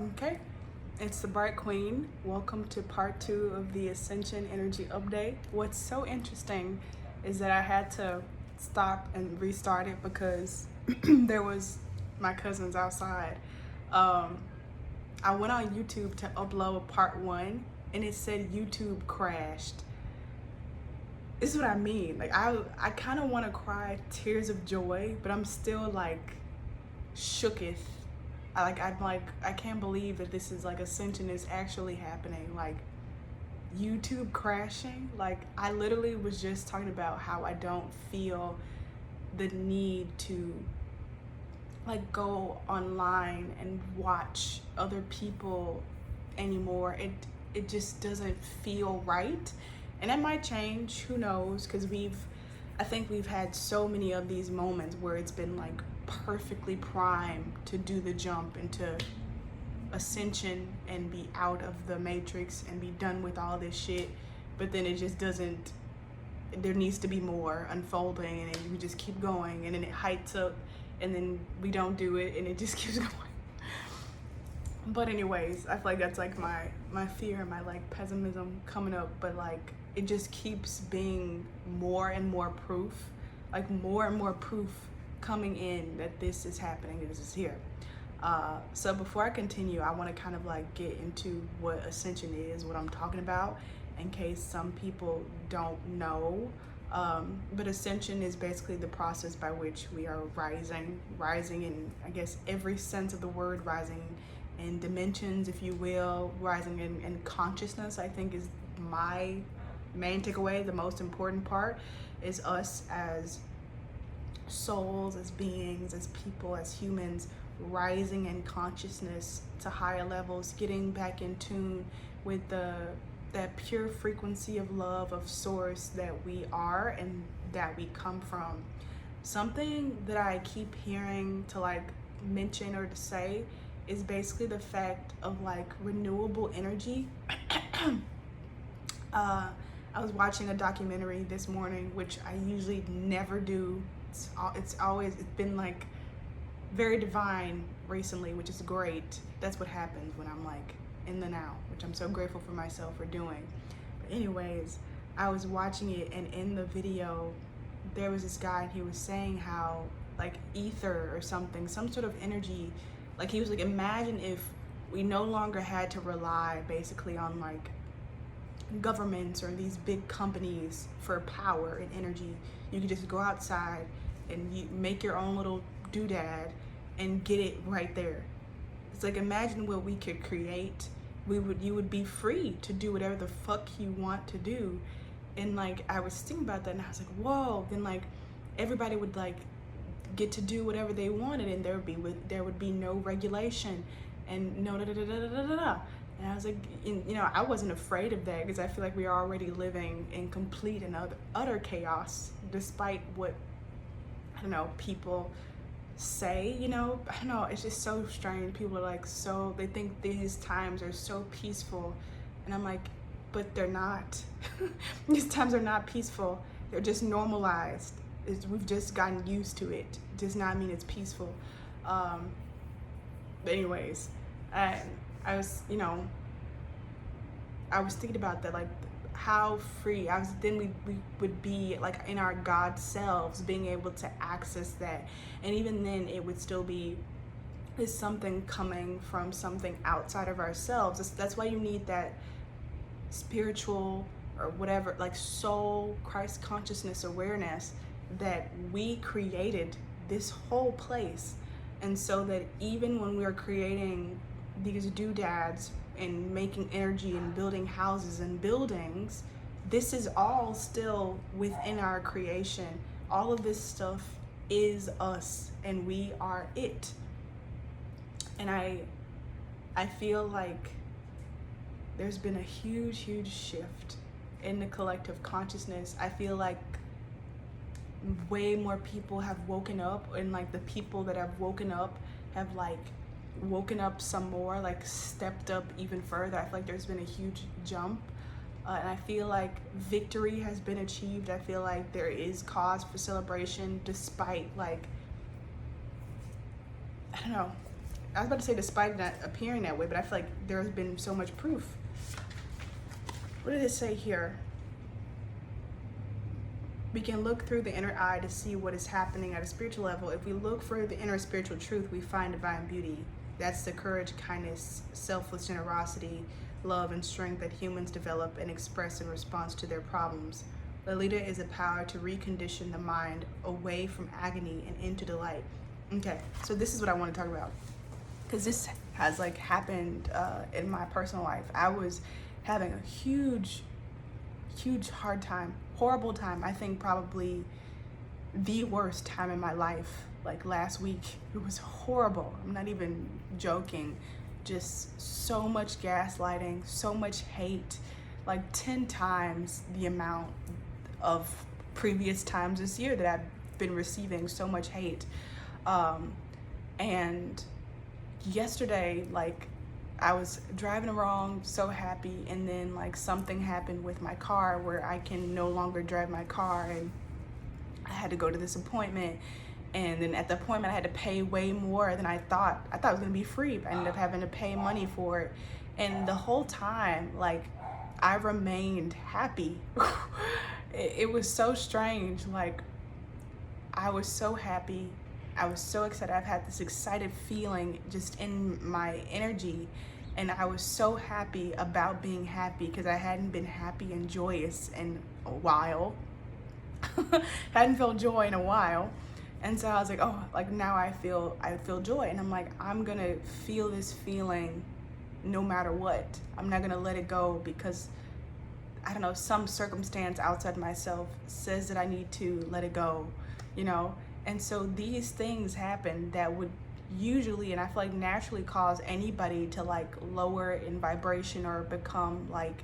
Okay, it's the Bright Queen. Welcome to part 2 of the Ascension Energy Update. What's so interesting is that I had to stop and restart it because there was my cousins outside. I went on YouTube to upload part 1 and it said YouTube crashed. This is what I mean. Like I kind of want to cry tears of joy, but I'm still like shooketh. I can't believe that this is like Ascension is actually happening. Like YouTube crashing. Like I literally was just talking about how I don't feel the need to like go online and watch other people anymore. It just doesn't feel right. And that might change, who knows, because I think we've had so many of these moments where it's been like perfectly primed to do the jump into Ascension and be out of the matrix and be done with all this shit, but then it just doesn't. There needs to be more unfolding, and then we just keep going, and then it heights up, and then we don't do it, and it just keeps going. But anyways, I feel like that's like my fear, my like pessimism coming up, but like it just keeps being more and more proof, like more and more proof coming in that this is happening, that this is here. So before I continue, I want to kind of like get into what Ascension is, what I'm talking about, in case some people don't know. But Ascension is basically the process by which we are rising in, I guess, every sense of the word, rising in dimensions, if you will, rising in consciousness, I think is my main takeaway. The most important part is us as souls, as beings, as people, as humans, rising in consciousness to higher levels, getting back in tune with that pure frequency of love, of source that we are and that we come from. Something that I keep hearing to like mention or to say is basically the fact of like renewable energy. I was watching a documentary this morning, which I usually never do. It's been like very divine recently, which is great. That's what happens when I'm like in the now, which I'm so grateful for myself for doing. But anyways, I was watching it, and in the video there was this guy, and he was saying how like ether or something, some sort of energy, like he was like, imagine if we no longer had to rely basically on like governments or these big companies for power and energy. You could just go outside and you make your own little doodad and get it right there. It's like, imagine what we could create. You would be free to do whatever the fuck you want to do. And like I was thinking about that, and I was like, whoa. Then like everybody would like get to do whatever they wanted, and there would be no regulation and no da da da da da da da. And I was like, I wasn't afraid of that, because I feel like we are already living in complete and utter chaos, despite what, I don't know, people say, I don't know, it's just so strange. People are like, they think these times are so peaceful, and I'm like, but they're not. These times are not peaceful. They're just normalized. We've just gotten used to it. It does not mean it's peaceful. But anyways, I was, I was thinking about that, like how free we would be like in our God selves, being able to access that. And even then it would still be is something coming from something outside of ourselves. That's why you need that spiritual or whatever, like soul, Christ consciousness awareness, that we created this whole place. And so that even when we're creating these doodads and making energy and building houses and buildings, this is all still within our creation. All of this stuff is us, and we are it. And I feel like there's been a huge shift in the collective consciousness. I feel like way more people have woken up, and like the people that have woken up have like woken up some more, like stepped up even further. I feel like there's been a huge jump, and I feel like victory has been achieved. I feel like there is cause for celebration, despite like, I don't know, I was about to say despite not appearing that way, but I feel like there's been so much proof. What did it say here? We can look through the inner eye to see what is happening at a spiritual level. If we look for the inner spiritual truth, we find divine beauty. That's the courage, kindness, selfless generosity, love, and strength that humans develop and express in response to their problems. Lalita is a power to recondition the mind away from agony and into delight. Okay, so this is what I want to talk about, because this has like happened in my personal life. I was having a huge hard time, horrible time. I think probably the worst time in my life. Like last week, it was horrible. I'm not even joking. Just so much gaslighting, so much hate, like 10 times the amount of previous times this year that I've been receiving so much hate. And yesterday, like, I was driving along so happy, and then like something happened with my car where I can no longer drive my car, and I had to go to this appointment, and then at the appointment I had to pay way more than I thought. I thought it was gonna be free, but I ended up having to pay money for it. And the whole time, like, I remained happy. It was so strange. Like, I was so happy. I was so excited. I've had this excited feeling just in my energy, and I was so happy about being happy because I hadn't been happy and joyous in a while. Hadn't felt joy in a while. And so I was like, oh, like now I feel joy. And I'm like, I'm gonna feel this feeling no matter what. I'm not gonna let it go because, I don't know, some circumstance outside myself says that I need to let it go, you know? And so these things happen that would usually, and I feel like naturally, cause anybody to like lower in vibration or become like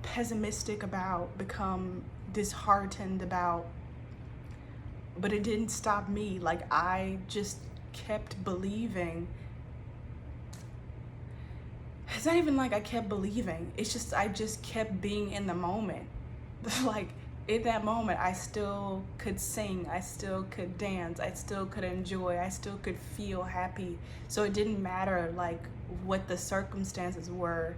pessimistic about, become disheartened about. But it didn't stop me. Like, I just kept believing. It's not even like I kept believing. It's just, I just kept being in the moment. Like, in that moment, I still could sing, I still could dance, I still could enjoy, I still could feel happy. So it didn't matter like what the circumstances were,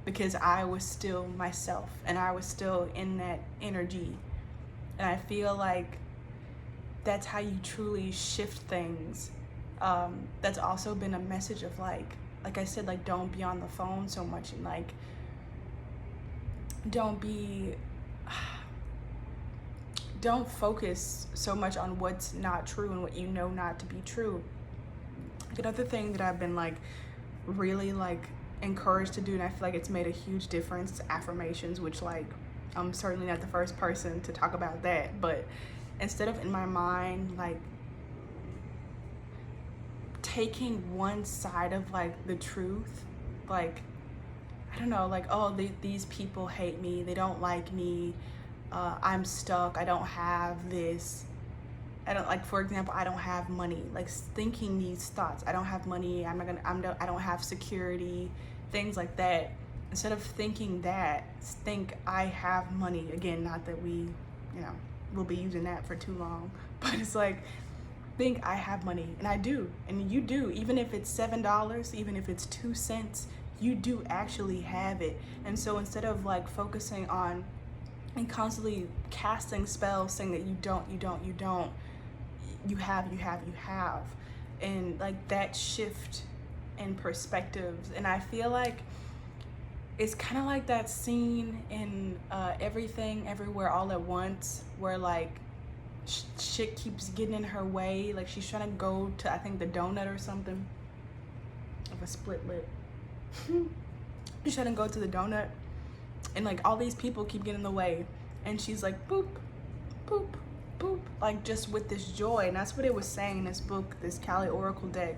because I was still myself and I was still in that energy. And I feel like that's how you truly shift things. That's also been a message of like I said, like, don't be on the phone so much, and like, don't focus so much on what's not true and what you know not to be true. Another thing that I've been like really like encouraged to do, and I feel like it's made a huge difference, is affirmations, which like I'm certainly not the first person to talk about that, but instead of in my mind like taking one side of like the truth, like, I don't know, like, oh, these people hate me, they don't like me, I'm stuck, I don't have this, I don't, like, for example, I don't have money, like thinking these thoughts, I don't have money, I don't have security, things like that. Instead of thinking that, think I have money. Again, not that we, we'll be using that for too long, but it's like, think I have money, and I do, and you do, even if it's $7, even if it's 2 cents, you do actually have it. And so instead of like focusing on and constantly casting spells saying that you don't, you have, and like that shift in perspectives. And I feel like it's kind of like that scene in Everything Everywhere All at Once, where like shit keeps getting in her way. Like, she's trying to go to, I think, the donut or something, of a split lip. She's trying to go to the donut, and like all these people keep getting in the way, and she's like, boop, boop, boop, like just with this joy. And that's what it was saying in this book, this Kali Oracle deck,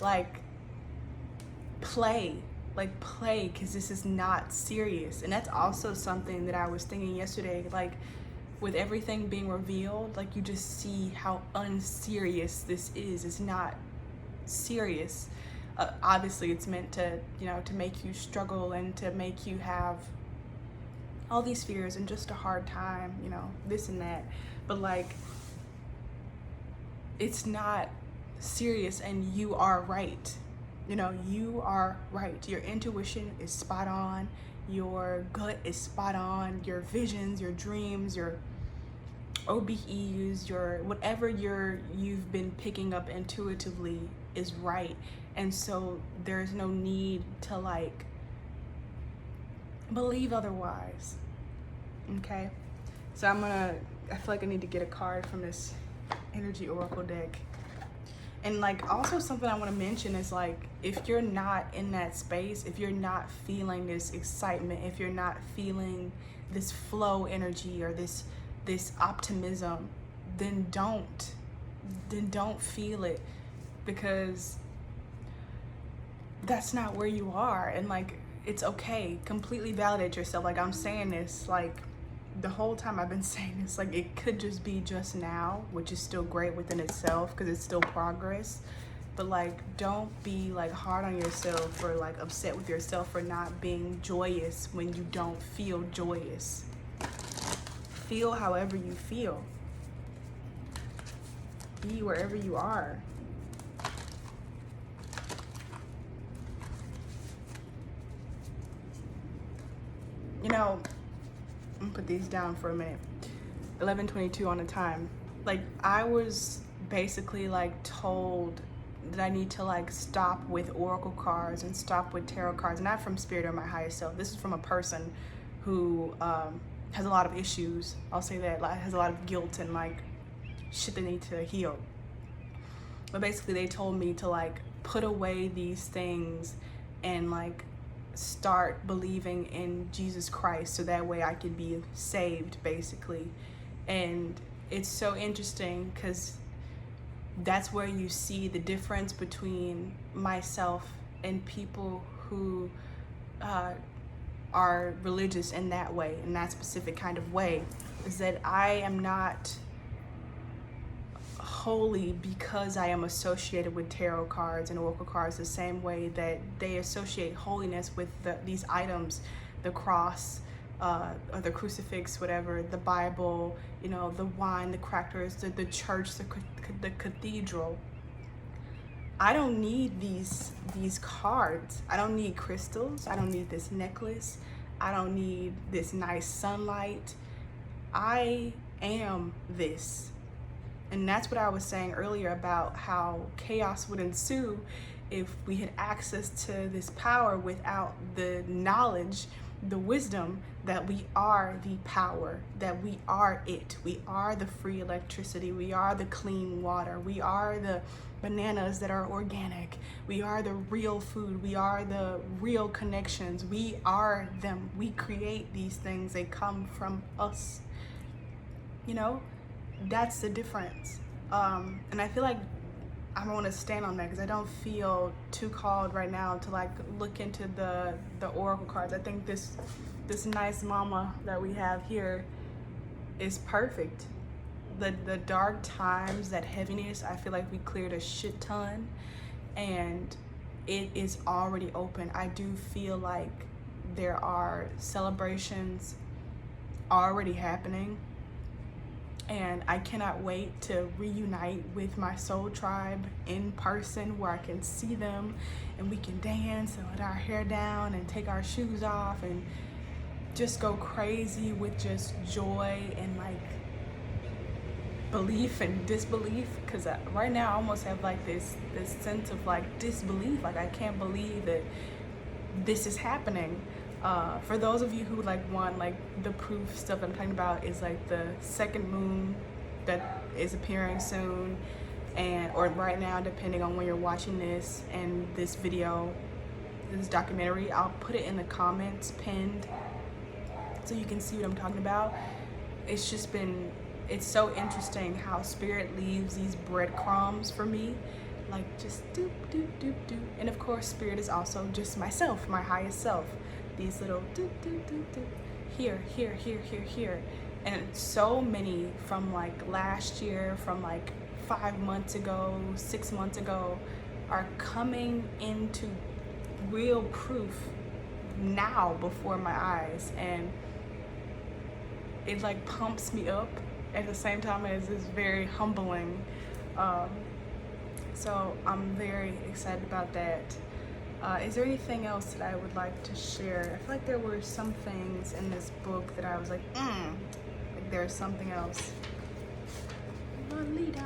like play, because this is not serious. And that's also something that I was thinking yesterday, like with everything being revealed, like you just see how unserious this is. It's not serious. Obviously it's meant to, to make you struggle and to make you have all these fears and just a hard time, this and that. But like, it's not serious and you are right. You know, you are right. Your intuition is spot on. Your gut is spot on. Your visions, your dreams, your OBEs, your whatever you've been picking up intuitively is right. And so there's no need to like believe otherwise. Okay? So I feel like I need to get a card from this energy oracle deck. And like also something I want to mention is like, if you're not in that space, if you're not feeling this excitement, if you're not feeling this flow energy or this optimism, then don't feel it, because that's not where you are. And like, it's okay. Completely validate yourself. Like, I'm saying this like the whole time I've been saying this, like it could just be just now, which is still great within itself because it's still progress. But like, don't be like hard on yourself or like upset with yourself for not being joyous when you don't feel joyous. Feel however you feel. Be wherever you are. You know, I'm gonna put these down for a minute. 11:22 on the time. Like, I was basically like told that I need to like stop with oracle cards and stop with tarot cards, not from spirit or my highest self. This is from a person who has a lot of issues. I'll say that, like, has a lot of guilt and like shit they need to heal. But basically they told me to like put away these things and like start believing in Jesus Christ so that way I could be saved, basically. And it's so interesting because that's where you see the difference between myself and people who are religious in that way, in that specific kind of way, is that I am not holy because I am associated with tarot cards and oracle cards the same way that they associate holiness with these items, the cross, or the crucifix, whatever, the Bible, you know, the wine, the crackers, the church, the cathedral. I don't need these cards. I don't need crystals. I don't need this necklace. I don't need this nice sunlight. I am this. And that's what I was saying earlier about how chaos would ensue if we had access to this power without the knowledge, the wisdom that we are the power, that we are it. We are the free electricity. We are the clean water. We are the bananas that are organic. We are the real food. We are the real connections. We are them. We create these things. They come from us. You know? That's the difference. And I feel like I want to stand on that because I don't feel too called right now to like look into the oracle cards. I think this nice mama that we have here is perfect. The dark times, that heaviness, I feel like we cleared a shit ton and it is already open. I do feel like there are celebrations already happening. And I cannot wait to reunite with my soul tribe in person where I can see them and we can dance and let our hair down and take our shoes off and just go crazy with just joy and like belief and disbelief. Because right now I almost have like this sense of like disbelief. Like, I can't believe that this is happening. For those of you who like want like the proof stuff I'm talking about is like the second moon that is appearing soon, and or right now, depending on when you're watching this and this video, this documentary. I'll put it in the comments pinned so you can see what I'm talking about. It's so interesting how spirit leaves these breadcrumbs for me, like just doop doop doop doop. And of course spirit is also just myself, my highest self. These little doop doop doop doop, here, here, here, here, here. And so many from like last year, from like 5 months ago, 6 months ago, are coming into real proof now before my eyes. And it like pumps me up at the same time as it's very humbling. So I'm very excited about that. Is there anything else that I would like to share? I feel like there were some things in this book that I was like there's something else. Lolita.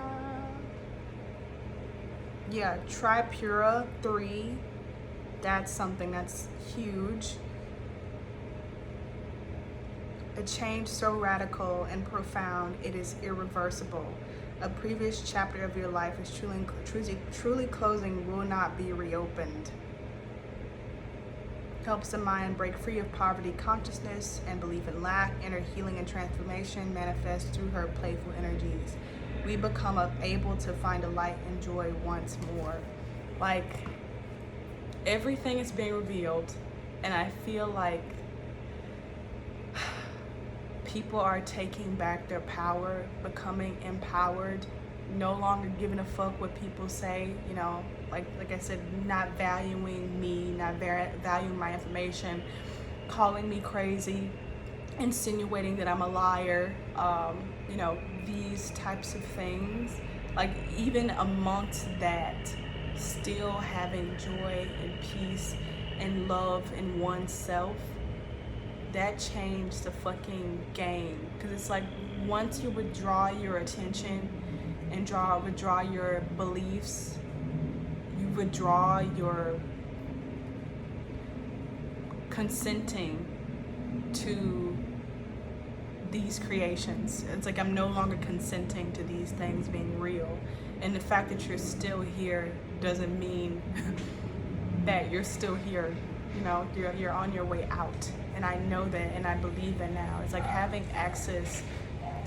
Yeah, Tripura 3. That's something that's huge. A change so radical and profound, it is irreversible. A previous chapter of your life is truly closing, will not be reopened. Helps the mind break free of poverty consciousness and belief in lack. Inner healing and transformation manifests through her playful energies. We become able to find a light and joy once more. Like, everything is being revealed, and I feel like people are taking back their power, becoming empowered, no longer giving a fuck what people say, you know, like I said, not valuing me, not valuing my information, calling me crazy, insinuating that I'm a liar, you know, these types of things. Like, even amongst that, still having joy and peace and love in oneself, that changed the fucking game. Because it's like, once you withdraw your attention and withdraw your beliefs, you withdraw your consenting to these creations. It's like, I'm no longer consenting to these things being real. And the fact that you're still here doesn't mean that you're still here. You know, you're on your way out. And I know that, and I believe that now. It's like having access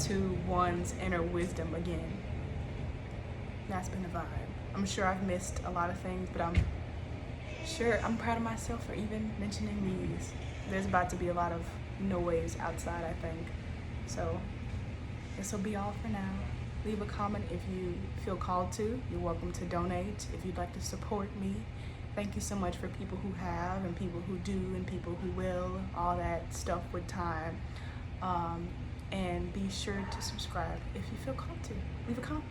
to one's inner wisdom again. That's been a vibe. I'm sure I've missed a lot of things, but I'm proud of myself for even mentioning these. There's about to be a lot of noise outside, I think. So this will be all for now. Leave a comment if you feel called to. You're welcome to donate if you'd like to support me. Thank you so much for people who have, and people who do, and people who will, all that stuff with time. And be sure to subscribe if you feel called to. Leave a comment.